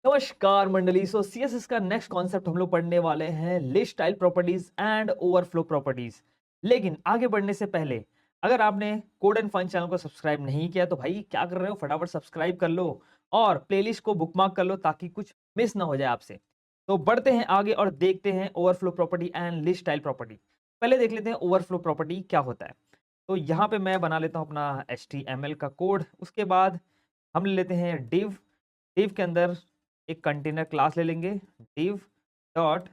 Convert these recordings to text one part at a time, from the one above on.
नमस्कार मंडली। सो सीएसएस का नेक्स्ट कॉन्सेप्ट हम लोग पढ़ने वाले हैं list style properties and overflow properties. लेकिन आगे बढ़ने से पहले अगर आपने कोड एंड फन चैनल को सब्सक्राइब नहीं किया तो भाई क्या कर रहे हो, फटाफट सब्सक्राइब कर लो और प्लेलिस्ट को बुकमार्क कर लो ताकि कुछ मिस ना हो जाए आपसे। तो बढ़ते हैं आगे और देखते हैं overflow property and list style property. पहले देख लेते हैं ओवरफ्लो प्रॉपर्टी क्या होता है। तो यहाँ पे मैं बना लेता हूँ अपना HTML का कोड। उसके बाद हम ले लेते हैं div। div के अंदर एक कंटेनर क्लास ले लेंगे, div dot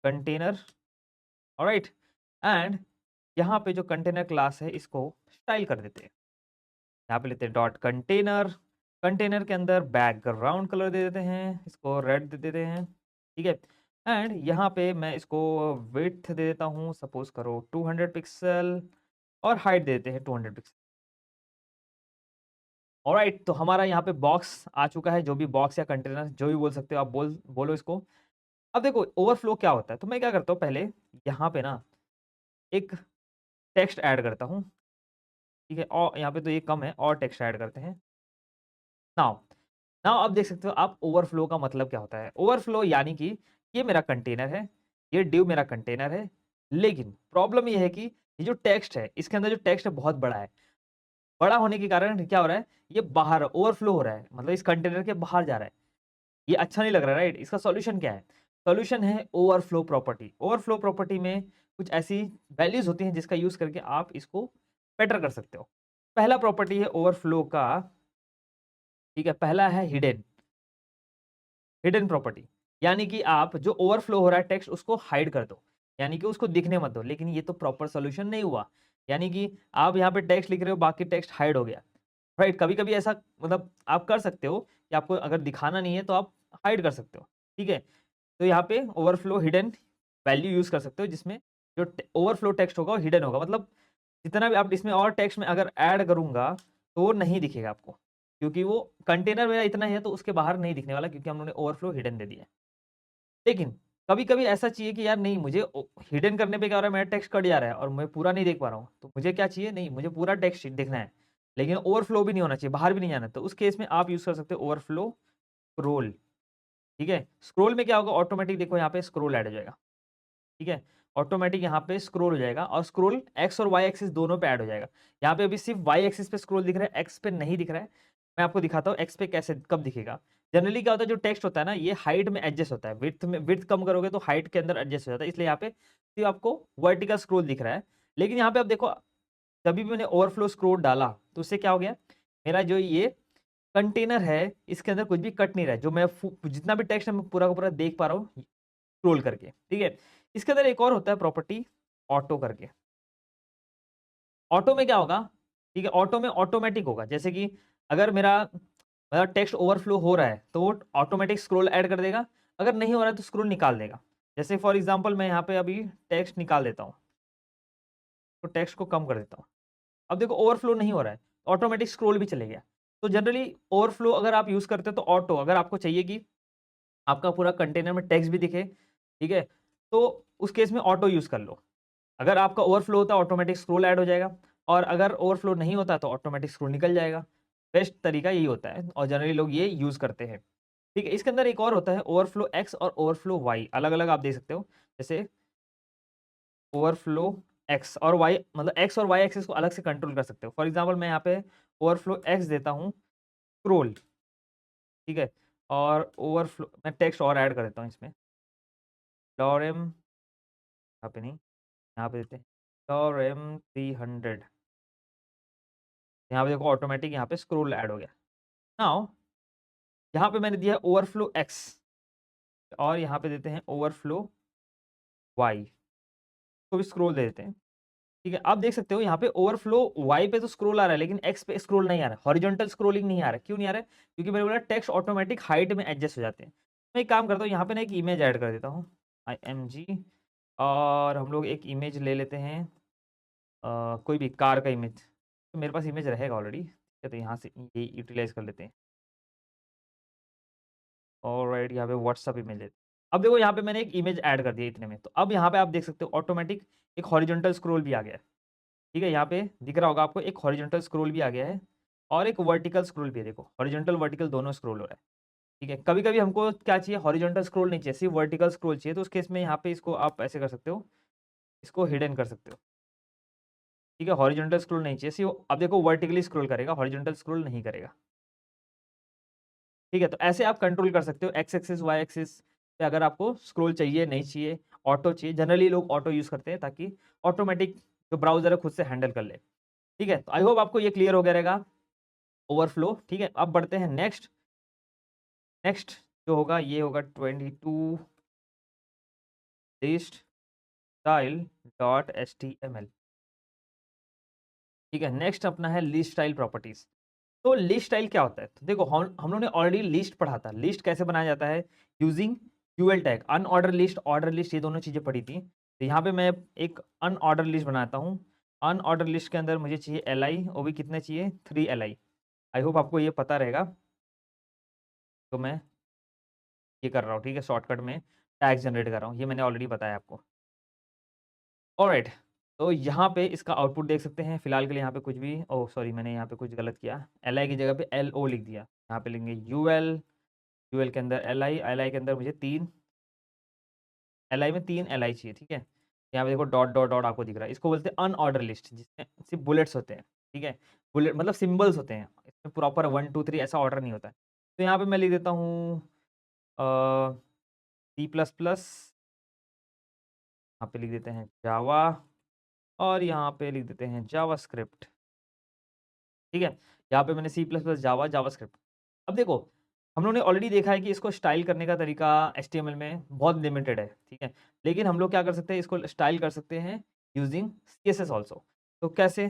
container. Alright, and यहाँ पे जो कंटेनर क्लास है इसको स्टाइल कर देते हैं। यहाँ पे लेते हैं डॉट कंटेनर। कंटेनर के अंदर बैकग्राउंड कलर दे देते हैं, इसको रेड दे देते हैं। ठीक है, एंड यहाँ पे मैं इसको विड्थ दे देता हूँ, सपोज करो 200 पिक्सल, और हाइट दे देते हैं 200 पिक्सल। ऑलराइट, तो हमारा यहाँ पे बॉक्स आ चुका है, जो भी बॉक्स या कंटेनर जो भी बोल सकते हो आप, बोलो इसको। अब देखो ओवरफ्लो क्या होता है, तो मैं क्या करता हूँ पहले यहाँ पे ना एक टेक्स्ट ऐड करता हूँ। ठीक है, और यहाँ पे तो ये कम है, और टेक्स्ट ऐड करते हैं। नाउ नाउ अब देख सकते हो आप ओवरफ्लो का मतलब क्या होता है। ओवरफ्लो यानी कि ये मेरा कंटेनर है, ये डिव मेरा कंटेनर है, लेकिन प्रॉब्लम ये है कि ये जो टेक्स्ट है इसके अंदर जो टेक्स्ट है बहुत बड़ा है। बड़ा होने के कारण क्या हो रहा है, ये बाहर ओवरफ्लो हो रहा है, मतलब इस कंटेनर के बाहर जा रहा है। ये अच्छा नहीं लग रहा, राइट? इसका सॉल्यूशन क्या है? सॉल्यूशन है ओवरफ्लो प्रॉपर्टी। ओवरफ्लो प्रॉपर्टी में कुछ ऐसी वैल्यूज होती हैं जिसका यूज करके आप इसको बेटर कर सकते हो। पहला प्रॉपर्टी है ओवरफ्लो का, ठीक है, पहला है हिडन। हिडन प्रॉपर्टी यानी कि आप जो ओवरफ्लो हो रहा है टेक्स्ट उसको हाइड कर दो, यानी कि उसको दिखने मत दो। लेकिन ये तो प्रॉपर सॉल्यूशन नहीं हुआ, यानी कि आप यहाँ पे टेक्स्ट लिख रहे हो, बाकी टेक्स्ट हाइड हो गया, राइट? कभी कभी ऐसा मतलब आप कर सकते हो कि आपको अगर दिखाना नहीं है तो आप हाइड कर सकते हो। ठीक है, तो यहाँ पे ओवरफ्लो हिडन वैल्यू यूज कर सकते हो, जिसमें जो ओवरफ्लो टेक्स्ट होगा वो हिडन होगा। मतलब जितना भी आप इसमें और टेक्स्ट में अगर ऐड करूंगा तो वो नहीं दिखेगा आपको, क्योंकि वो कंटेनर मेरा इतना ही है तो उसके बाहर नहीं दिखने वाला, क्योंकि हम लोगों ने ओवरफ्लो हिडन दे दिया है। लेकिन कभी कभी ऐसा चाहिए कि यार नहीं, मुझे हिडन करने पे क्या हो रहा है, मेरा टेक्स्ट कट जा रहा है और मैं पूरा नहीं देख पा रहा हूँ, तो मुझे क्या चाहिए, नहीं मुझे पूरा टेक्स्ट देखना है, लेकिन ओवरफ्लो भी नहीं होना चाहिए, बाहर भी नहीं जाना। तो उस केस में आप यूज कर सकते हो ओवरफ्लो स्क्रोल। ठीक है, स्क्रोल में क्या होगा, ऑटोमेटिक देखो यहाँ पे स्क्रोल ऐड हो जाएगा। ठीक है, ऑटोमेटिक यहाँ पे स्क्रॉल हो जाएगा, और स्क्रॉल एक्स और वाई एक्सिस दोनों पे ऐड हो जाएगा। यहाँ पे अभी सिर्फ वाई एक्सिस पे स्क्रॉल दिख रहा है, एक्स पे नहीं दिख रहा है। मैं आपको दिखाता हूँ एक्स पे कैसे कब दिखेगा। जनरली क्या होता है, जो टेक्स्ट होता है ना ये हाइट में एडजस्ट होता है, विड्थ कम करोगे तो हाइट के अंदर एडजस्ट हो जाता है, इसलिए यहाँ पे सिर्फ आपको वर्टिकल स्क्रॉल दिख रहा है। लेकिन यहाँ पे आप देखो, जब भी मैंने ओवरफ्लो स्क्रॉल डाला तो उससे क्या हो गया, मेरा जो ये कंटेनर है इसके अंदर कुछ भी कट नहीं रहा है, जो मैं जितना भी टेक्स्ट है मैं पूरा का पूरा देख पा रहा हूँ स्क्रॉल करके। ठीक है, इसके अंदर एक और होता है प्रॉपर्टी ऑटो करके। ऑटो में क्या होगा, ठीक है, ऑटो में ऑटोमेटिक होगा, जैसे कि अगर मेरा टेक्स्ट ओवरफ्लो हो रहा है तो वो ऑटोमेटिक स्क्रॉल ऐड कर देगा, अगर नहीं हो रहा है तो स्क्रॉल निकाल देगा। जैसे फॉर एग्जांपल मैं यहाँ पे अभी टेक्स्ट निकाल देता हूँ, तो टेक्स्ट को कम कर देता हूँ। अब देखो ओवरफ्लो नहीं हो रहा है, ऑटोमेटिक स्क्रॉल भी चले गया। तो जनरली ओवरफ्लो अगर आप यूज करते हो तो ऑटो, अगर आपको चाहिए कि आपका पूरा कंटेनर में टेक्स्ट भी दिखे, ठीक है, तो उस केस में ऑटो यूज कर लो। अगर आपका ओवरफ्लो होता है ऑटोमेटिक स्क्रॉल ऐड हो जाएगा, और अगर ओवरफ्लो नहीं होता तो ऑटोमेटिक स्क्रॉल निकल जाएगा। बेस्ट तरीका यही होता है और जनरली लोग ये यूज करते हैं। ठीक है, इसके अंदर एक और होता है ओवरफ्लो एक्स और ओवरफ्लो वाई, अलग अलग आप देख सकते हो। जैसे ओवरफ्लो एक्स और वाई, मतलब एक्स और वाई एक्सिस को अलग से कंट्रोल कर सकते हो। फॉर एग्जाम्पल मैं यहाँ पे ओवरफ्लो एक्स देता हूँ स्क्रोल, ठीक है, और ओवरफ्लो मैं टेक्स्ट और ऐड कर देता हूँ इसमें, डॉरेम, यहाँ पे नहीं, यहाँ पे देते हैं डॉरेम 300। यहाँ पे देखो ऑटोमेटिक यहाँ पे स्क्रोल ऐड हो गया। नाउ यहाँ पे मैंने दिया ओवरफ्लो एक्स, और यहाँ पे देते हैं ओवरफ्लो वाई, तो भी स्क्रोल दे देते हैं। ठीक है, आप देख सकते हो यहाँ पे ओवरफ्लो वाई पे तो स्क्रोल आ रहा है, लेकिन एक्स पे स्क्रोल नहीं आ रहा है, हॉरिजॉन्टल स्क्रोलिंग नहीं आ रहा है। क्यों नहीं आ रहा है? क्योंकि मेरे बोला टेक्स्ट ऑटोमेटिक हाइट में एडजस्ट हो जाते हैं। मैं एक काम करता हूँ, यहाँ पे ना एक इमेज ऐड कर देता हूँ, IMG, और हम लोग एक इमेज ले लेते हैं, कोई भी कार का इमेज, तो मेरे पास इमेज रहेगा ऑलरेडी, ठीक है, तो यहाँ से ये यूटिलाइज कर लेते हैं। ऑलराइट, यहाँ पे व्हाट्सएप इमेज है। अब देखो यहाँ पे मैंने एक इमेज ऐड कर दिया इतने में, तो अब यहाँ पे आप देख सकते हो ऑटोमेटिक एक हॉरिजॉन्टल स्क्रॉल भी आ गया है। ठीक है, यहाँ पे दिख रहा होगा आपको, एक हॉरिजॉन्टल स्क्रॉल भी आ गया है और एक वर्टिकल स्क्रॉल भी है। देखो हॉरिजॉन्टल वर्टिकल दोनों स्क्रॉल हो रहा है। ठीक है। कभी-कभी हमको क्या चाहिए, हॉरिजॉन्टल स्क्रॉल नहीं चाहिए, सिर्फ वर्टिकल स्क्रॉल चाहिए, तो उस केस में यहाँ पे इसको आप ऐसे कर सकते हो, इसको हिडन कर सकते हो। ठीक है, हॉरिजॉन्टल स्क्रॉल नहीं चाहिए, सिर्फ अब देखो वर्टिकली स्क्रॉल करेगा, हॉरिजॉन्टल स्क्रॉल नहीं करेगा। ठीक है, तो ऐसे आप कंट्रोल कर सकते हो एक्स एक्सिस, वाई एक्सिस पे अगर आपको स्क्रॉल चाहिए, नहीं चाहिए, ऑटो चाहिए। जनरली लोग ऑटो यूज़ करते हैं ताकि ऑटोमेटिक जो ब्राउज़र है खुद से हैंडल कर ले। ठीक है, तो आई होप आपको ये क्लियर हो गया रहेगा ओवरफ्लो। ठीक है, अब बढ़ते हैं नेक्स्ट। नेक्स्ट जो होगा ये होगा 22 लिस्ट स्टाइल डॉट एचटीएमएल। ठीक है, नेक्स्ट अपना है लिस्ट स्टाइल प्रॉपर्टीज। तो लिस्ट स्टाइल क्या होता है, तो देखो हम लोगों ने ऑलरेडी लिस्ट पढ़ा था, लिस्ट कैसे बनाया जाता है using UL tag. Unordered list, order list, ये दोनों चीजें पढ़ी थी। तो यहाँ पे मैं एक अनऑर्डर लिस्ट बनाता हूँ। अनऑर्डर लिस्ट के अंदर मुझे चाहिए एल आई, वो भी कितने चाहिए, 3 एल आई होप आपको ये पता रहेगा। तो मैं ये कर रहा हूँ, ठीक है, शॉर्टकट में टैग जनरेट कर रहा हूँ, ये मैंने ऑलरेडी बताया आपको। ऑलराइट, तो यहाँ पे इसका आउटपुट देख सकते हैं। फिलहाल के लिए यहाँ पे कुछ भी, ओह सॉरी, मैंने यहाँ पे कुछ गलत किया, एल आई की जगह पे एल ओ लिख दिया। यहाँ पे लेंगे यूएल, यूएल के अंदर एल आई, एल आई के अंदर मुझे 3 एल आई में 3 एल आई चाहिए। ठीक है, यहाँ पे देखो डॉट डॉट डॉट आपको दिख रहा है, इसको बोलते हैं अनऑर्डर लिस्ट, जिसमें सिर्फ बुलेट्स होते हैं। ठीक है, बुलेट मतलब सिंबल्स होते हैं, इसमें प्रॉपर 1 2 3 ऐसा ऑर्डर नहीं होता है। तो यहाँ पे मैं लिख देता हूँ सी प्लस प्लस, यहाँ पे लिख देते हैं जावा, और यहाँ पे लिख देते हैं जावा स्क्रिप्ट। ठीक है, यहाँ पे मैंने सी प्लस प्लस जावा जावा स्क्रिप्ट। अब देखो हम लोग ने ऑलरेडी देखा है कि इसको स्टाइल करने का तरीका एचटीएमएल में बहुत लिमिटेड है। ठीक है, लेकिन हम लोग क्या कर सकते हैं, इसको स्टाइल कर सकते हैं यूजिंग सीएसएस ऑल्सो। तो कैसे,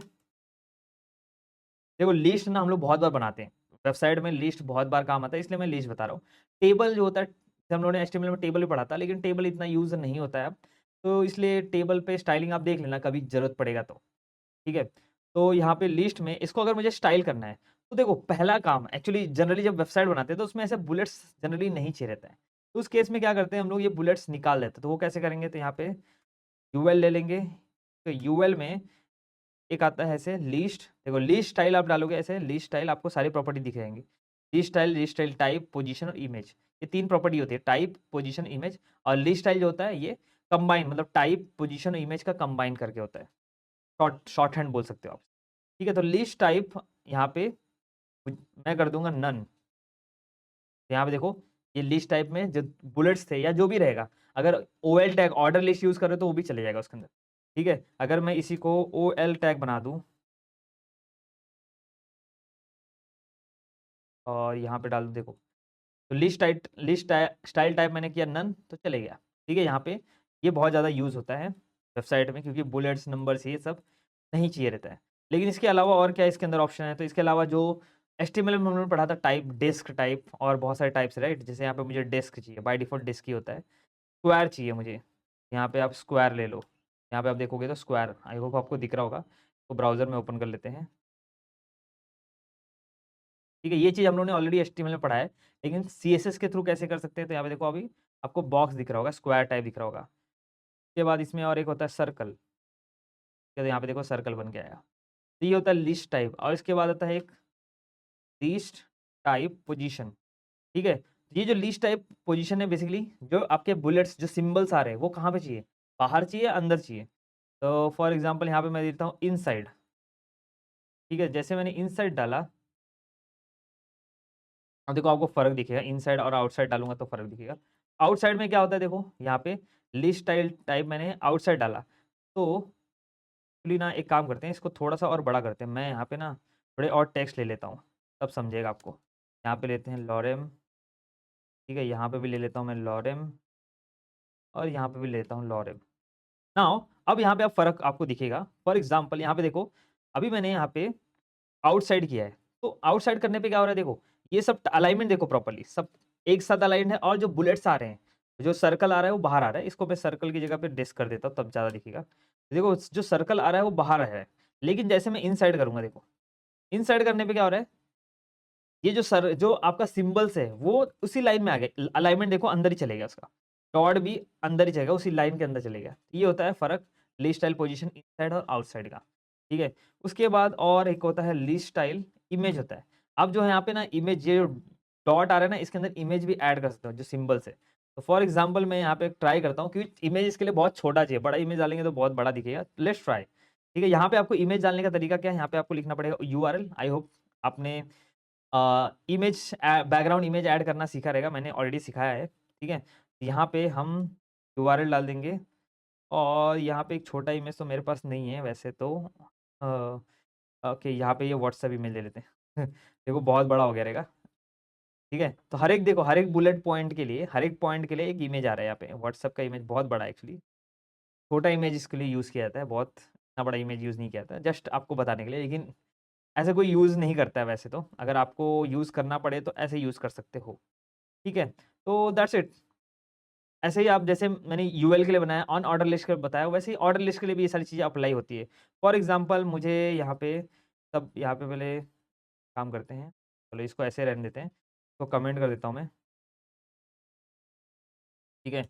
देखो लिस्ट ना हम लोग बहुत बार बनाते हैं, वेबसाइट में लिस्ट बहुत बार काम आता है, इसलिए मैं लिस्ट बता रहा हूँ। टेबल जो होता है, हम लोगों ने एचटीएमएल में टेबल भी पढ़ा था, लेकिन टेबल इतना यूज नहीं होता है अब, तो इसलिए टेबल पे स्टाइलिंग आप देख लेना, कभी जरूरत पड़ेगा तो। ठीक है, तो यहाँ पे लिस्ट में इसको अगर मुझे स्टाइल करना है, तो देखो पहला काम एक्चुअली जनरली जब वेबसाइट बनाते हैं तो उसमें ऐसे बुलेट्स जनरली नहीं चाहिए रहता है। तो उस केस में क्या करते हैं हम लोग, ये बुलेट्स निकाल देते हैं। तो वो कैसे करेंगे, तो यहाँ पे यूएल ले लेंगे। तो यूएल में एक आता है ऐसे लिस्ट, देखो लिस्ट स्टाइल आप डालोगे ऐसे, लिस्ट स्टाइल आपको सारी प्रॉपर्टी दिख जाएंगी। लिस्ट स्टाइल टाइप, पोजीशन और इमेज, ये 3 प्रॉपर्टी होती है, टाइप, पोजीशन, इमेज। और लिस्ट स्टाइल जो होता है ये कंबाइन, मतलब टाइप, पोजीशन और इमेज का कंबाइन करके होता है, शॉर्ट हैंड बोल सकते हो आप। ठीक है, तो लिस्ट टाइप यहाँ पे मैं कर दूंगा नन। यहाँ पे देखो ये लिस्ट टाइप में जो बुलेट्स थे या जो भी रहेगा, अगर O L tag order list use करे तो वो भी चले जाएगा उसके अंदर। ठीक है, अगर मैं इसी को ओ एल टैग बना दूं और यहाँ पे डाल दूं, देखो तो लिस्ट स्टाइल टाइप मैंने किया नन, तो चले गया। ठीक है, यहाँ पे ये बहुत ज़्यादा यूज होता है वेबसाइट में, क्योंकि बुलेट्स, नंबर्स, ये सब नहीं चाहिए रहता है। लेकिन इसके अलावा और क्या इसके अंदर ऑप्शन है, तो इसके अलावा जो एचटीएमएल में हमने पढ़ा था, टाइप, डिस्क टाइप, और बहुत सारे टाइप्स, राइट। जैसे यहाँ पे मुझे डिस्क चाहिए, बाय डिफॉल्ट डिस्क ही होता है। स्क्वायर चाहिए मुझे, यहाँ पे आप स्क्वायर ले लो। यहाँ पे आप देखोगे तो स्क्वायर, आई होप आपको दिख रहा होगा, तो ब्राउजर में ओपन कर लेते हैं। ठीक है, ये चीज़ हम लोगों ने ऑलरेडी एचटीएमएल में पढ़ा है, लेकिन सीएसएस के थ्रू कैसे कर सकते हैं, तो यहाँ पे देखो अभी आपको बॉक्स दिख रहा होगा, स्क्वायर टाइप दिख रहा होगा। उसके बाद इसमें और एक होता है सर्कल, तो यहाँ पे देखो सर्कल बन के आया। तो ये होता है लिस्ट टाइप, और इसके बाद आता है एक लिस्ट टाइप पोजीशन। ठीक है, ये जो लिस्ट टाइप पोजीशन है, बेसिकली जो आपके बुलेट्स, जो सिंबल्स आ रहे हैं, वो कहाँ पे चाहिए, बाहर चाहिए, अंदर चाहिए। तो फॉर एग्जाम्पल यहाँ पे मैं देता हूँ इनसाइड। ठीक है, जैसे मैंने इनसाइड डाला, अब देखो आपको फर्क दिखेगा, इनसाइड और आउटसाइड डालूंगा तो फर्क दिखेगा। आउटसाइड में क्या होता है, देखो यहाँ पे लिस्ट स्टाइल टाइप मैंने आउटसाइड डाला, तो एक्चुअली ना एक काम करते हैं, इसको थोड़ा सा और बड़ा करते हैं। मैं यहाँ पे ना थोड़े और टेक्स्ट ले लेता हूँ, तब समझेगा आपको। यहाँ पे लेते हैं लॉरेम। ठीक है, यहाँ पे भी ले लेता हूँ मैं लॉरेम, और यहाँ पे भी लेता हूँ लॉरेम। नाउ अब यहाँ पे आप फर्क आपको दिखेगा। फॉर एग्जाम्पल यहाँ पे देखो, अभी मैंने यहाँ पे आउटसाइड किया है, तो आउटसाइड करने पे क्या हो रहा है, देखो ये सब अलाइनमेंट देखो प्रॉपर्ली, सब एक साथ अलाइंड है, और जो बुलेट्स आ रहे हैं, जो सर्कल आ रहा है वो बाहर आ रहा है। इसको मैं सर्कल की जगह पे डिस्क कर देता हूँ, तब ज़्यादा दिखेगा। देखो जो सर्कल आ रहा है वो बाहर है, लेकिन जैसे मैं इनसाइड करूंगा, देखो इनसाइड करने पे क्या हो रहा है, ये जो आपका सिंबल्स है वो उसी लाइन में आ गए, अलाइनमेंट देखो अंदर ही चलेगा उसका, डॉट भी अंदर ही जाएगा, उसी लाइन के अंदर चलेगा। ये होता है फर्क लिस्ट स्टाइल पोजीशन इनसाइड और आउटसाइड का। ठीक है, उसके बाद और एक होता है लिस्ट स्टाइल इमेज होता है। अब जो है यहाँ पे ना इमेज, ये डॉट आ रहा है ना, इसके अंदर इमेज भी ऐड कर सकते हो जो सिंबल्स है। तो फॉर एग्जांपल मैं यहाँ पे ट्राई करता हूँ, क्योंकि इमेज इसके लिए बहुत छोटा चाहिए, बड़ा इमेज डालेंगे तो बहुत बड़ा दिखेगा। Let's try. ठीक है, यहाँ पे आपको इमेज डालने का तरीका क्या है, यहाँ पे आपको लिखना पड़ेगा यूआरएल। आई होप आपने इमेज बैकग्राउंड इमेज ऐड करना सीखा रहेगा, मैंने ऑलरेडी सिखाया है। ठीक है, यहाँ पे हम यूआरएल डाल देंगे, और यहाँ पे एक छोटा इमेज तो मेरे पास नहीं है वैसे तो। ओके, यहाँ पे ये व्हाट्सएप इमेज ले लेते हैं। देखो बहुत बड़ा हो गया रहेगा। ठीक है, तो हर एक देखो, हर एक बुलेट पॉइंट के लिए, हर एक पॉइंट के लिए एक इमेज आ रहा है यहाँ पे। व्हाट्सएप का इमेज बहुत बड़ा है एक्चुअली, छोटा इमेज इसके लिए यूज़ किया जाता है, बहुत इतना बड़ा इमेज यूज़ नहीं किया जाता, जस्ट आपको बताने के लिए। लेकिन ऐसे कोई यूज़ नहीं करता है वैसे तो, अगर आपको यूज़ करना पड़े तो ऐसे यूज़ कर सकते हो। ठीक है, तो दैट्स इट। ऐसे ही आप, जैसे मैंने यूएल के लिए बनाया, ऑन ऑर्डर लिस्ट का बताया, वैसे ही ऑर्डर लिस्ट के लिए भी ये सारी चीज़ें अप्लाई होती है। फॉर एग्जांपल मुझे यहाँ पे, तब यहाँ पे पहले काम करते हैं, चलो इसको ऐसे रहने देते हैं, तो कमेंट कर देता हूँ मैं। ठीक है,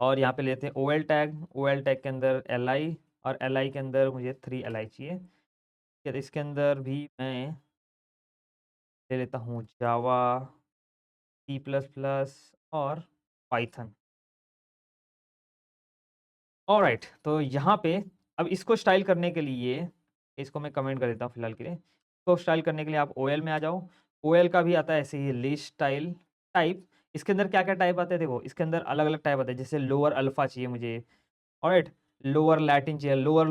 और यहाँ पे लेते हैं ओएल टैग, ओएल टैग के अंदर एल और एल के अंदर मुझे 3 एल चाहिए। ठीक है, तो इसके अंदर भी मैं ले लेता हूँ जावा, सी प्लस प्लस और पाइथन। ऑलराइट, तो यहाँ पे अब इसको स्टाइल करने के लिए, इसको मैं कमेंट कर देता हूँ फिलहाल के लिए। इसको स्टाइल करने के लिए आप ओएल में आ जाओ। ओएल का भी आता है ऐसे ही लिस्ट स्टाइल टाइप। इसके अंदर क्या-क्या टाइप आते हैं देखो, इसके अंदर अलग-अलग टाइप आते हैं, जैसे लोअर अल्फा चाहिए मुझे, ऑलराइट, लोअर लैटिन चाहिए, लोअर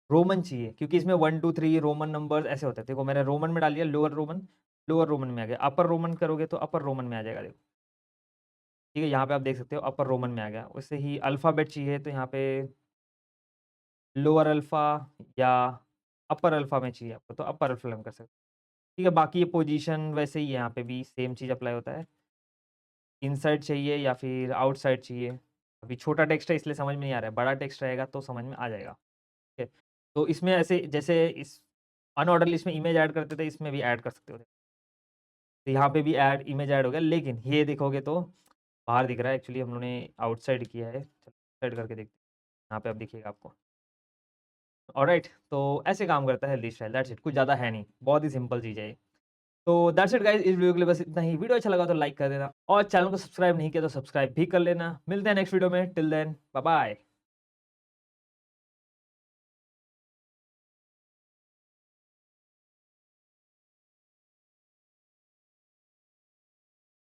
रोमन चाहिए, क्योंकि इसमें 1, 2, 3 रोमन नंबर्स ऐसे होते हैं। देखो मैंने रोमन में डाल दिया, लोअर रोमन में आ गया। अपर रोमन करोगे तो अपर रोमन में आ जाएगा देखो। ठीक है, यहाँ पे आप देख सकते हो अपर रोमन में आ गया। वैसे ही अल्फ़ाबेट चाहिए तो यहाँ पे लोअर अल्फ़ा या अपर अल्फ़ा में चाहिए आपको, तो अपर अल्फ़ा में कर सकते हो। ठीक है, बाकी ये पोजीशन वैसे ही यहाँ पे भी सेम चीज़ अप्लाई होता है। इनसाइड चाहिए या फिर आउटसाइड चाहिए। अभी छोटा टेक्स्ट है इसलिए समझ में नहीं आ रहा है, बड़ा टेक्स्ट रहेगा तो समझ में आ जाएगा। ठीक है, तो इसमें ऐसे जैसे इस अनऑर्डर लिस्ट में इमेज ऐड करते थे, इसमें भी ऐड कर सकते हो। तो यहाँ पे भी ऐड इमेज ऐड हो गया, लेकिन ये देखोगे तो बाहर दिख रहा है, एक्चुअली हम लोगों ने आउटसाइड किया है। चलो साइड करके देखते हैं, यहाँ पे अब दिखेगा आपको। ऑलराइट, तो ऐसे काम करता है हेल्दी स्टाइल, दैट्स इट, कुछ ज़्यादा है नहीं, बहुत ही सिंपल चीज़ है ये। तो दैट्स इट गाइस, इस वीडियो के लिए बस इतना ही। वीडियो अच्छा लगा तो लाइक कर देना, और चैनल को सब्सक्राइब नहीं किया तो सब्सक्राइब भी कर लेना। मिलते हैं नेक्स्ट वीडियो में, टिल देन बाय बाय।